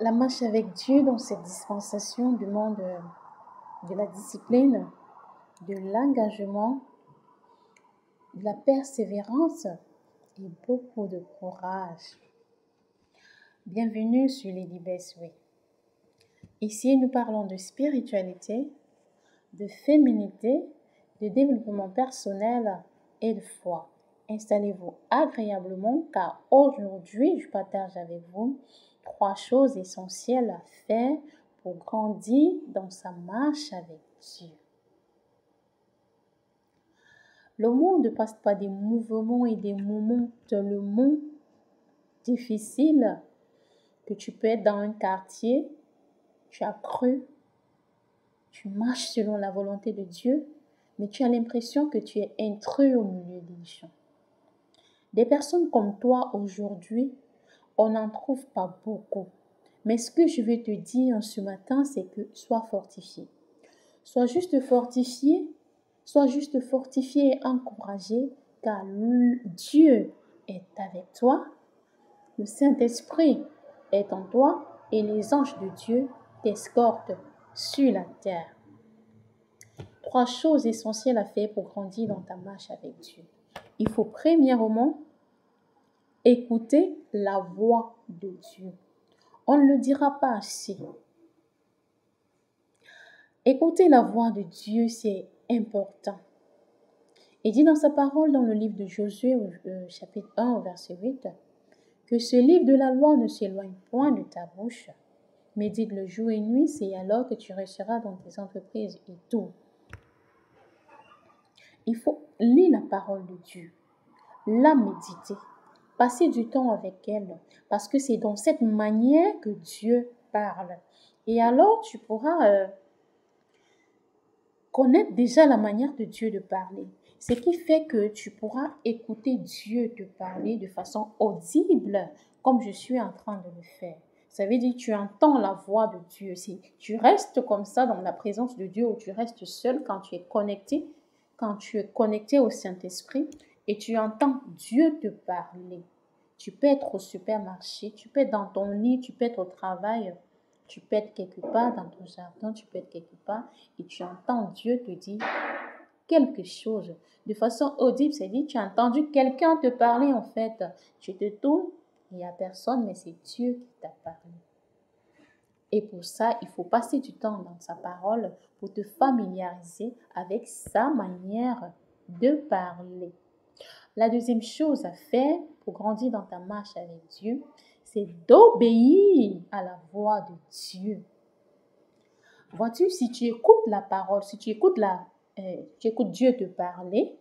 La marche avec Dieu dans cette dispensation demande de la discipline, de l'engagement, de la persévérance et beaucoup de courage. Bienvenue sur Lady Best Way. Ici, nous parlons de spiritualité, de féminité, de développement personnel et de foi. Installez-vous agréablement car aujourd'hui, je partage avec vous 3 choses essentielles à faire pour grandir dans sa marche avec Dieu. Le monde ne passe pas des mouvements et des moments tellement difficiles que tu peux être dans un quartier, tu as cru, tu marches selon la volonté de Dieu, mais tu as l'impression que tu es intrus au milieu des gens. Des personnes comme toi aujourd'hui, on n'en trouve pas beaucoup. Mais ce que je vais te dire ce matin, c'est que sois fortifié. Sois juste fortifié et encouragé, car Dieu est avec toi, le Saint-Esprit est en toi et les anges de Dieu t'escortent sur la terre. 3 choses essentielles à faire pour grandir dans ta marche avec Dieu. Il faut premièrement écouter la voix de Dieu. On ne le dira pas assez. Écouter la voix de Dieu, c'est important. Il dit dans sa parole, dans le livre de Josué, chapitre 1, verset 8, que ce livre de la loi ne s'éloigne point de ta bouche. Médite-le jour et nuit, c'est alors que tu réussiras dans tes entreprises et tout. Il faut lire la parole de Dieu, la méditer, passer du temps avec elle, parce que c'est dans cette manière que Dieu parle. Et alors, tu pourras connaître déjà la manière de Dieu de parler. Ce qui fait que tu pourras écouter Dieu te parler de façon audible, comme je suis en train de le faire. Ça veut dire que tu entends la voix de Dieu. Si tu restes comme ça dans la présence de Dieu ou tu restes seul quand tu es connecté au Saint-Esprit et tu entends Dieu te parler. Tu peux être au supermarché, tu peux être dans ton lit, tu peux être au travail, tu peux être quelque part dans ton jardin, tu peux être quelque part et tu entends Dieu te dire quelque chose. De façon audible, c'est dit, tu as entendu quelqu'un te parler en fait. Tu te tournes, il n'y a personne, mais c'est Dieu qui t'a parlé. Et pour ça, il faut passer du temps dans sa parole pour te familiariser avec sa manière de parler. La deuxième chose à faire pour grandir dans ta marche avec Dieu, c'est d'obéir à la voix de Dieu. Vois-tu, si tu écoutes la parole, si tu écoutes Dieu te parler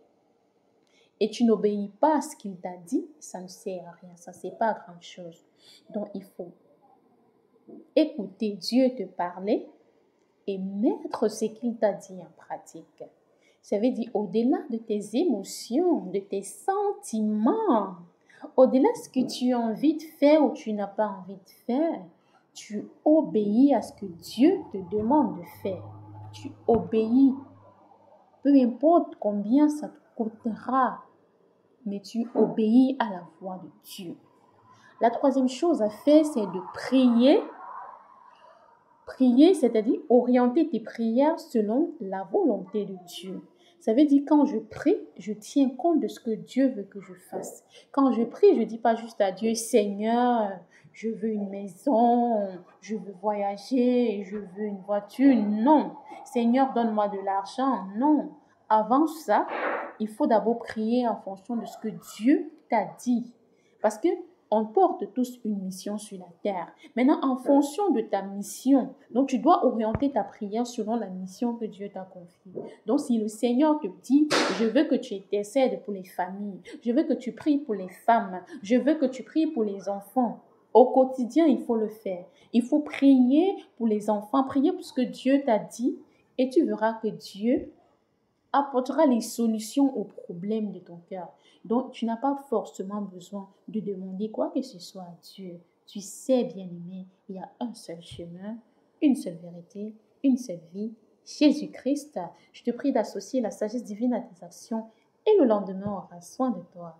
et tu n'obéis pas à ce qu'il t'a dit, ça ne sert à rien, ça ne sert pas à grand-chose. Donc, il faut écouter Dieu te parler et mettre ce qu'il t'a dit en pratique. Ça veut dire au-delà de tes émotions, de tes sentiments, au-delà de ce que tu as envie de faire ou tu n'as pas envie de faire, tu obéis à ce que Dieu te demande de faire. Tu obéis, peu importe combien ça te coûtera, mais tu obéis à la voix de Dieu. La troisième chose à faire, c'est de prier. Prier, c'est-à-dire orienter tes prières selon la volonté de Dieu. Ça veut dire quand je prie, je tiens compte de ce que Dieu veut que je fasse. Quand je prie, je ne dis pas juste à Dieu, Seigneur, je veux une maison, je veux voyager, je veux une voiture. Non. Seigneur, donne-moi de l'argent. Non. Avant ça, il faut d'abord prier en fonction de ce que Dieu t'a dit. Parce que on porte tous une mission sur la terre. Maintenant, en fonction de ta mission, donc tu dois orienter ta prière selon la mission que Dieu t'a confiée. Donc, si le Seigneur te dit, je veux que tu intercèdes pour les familles, je veux que tu pries pour les femmes, je veux que tu pries pour les enfants, au quotidien, il faut le faire. Il faut prier pour les enfants, prier pour ce que Dieu t'a dit et tu verras que Dieu apportera les solutions aux problèmes de ton cœur. Donc, tu n'as pas forcément besoin de demander quoi que ce soit à Dieu. Tu sais, bien-aimé, il y a un seul chemin, une seule vérité, une seule vie, Jésus-Christ. Je te prie d'associer la sagesse divine à tes actions et le lendemain aura soin de toi.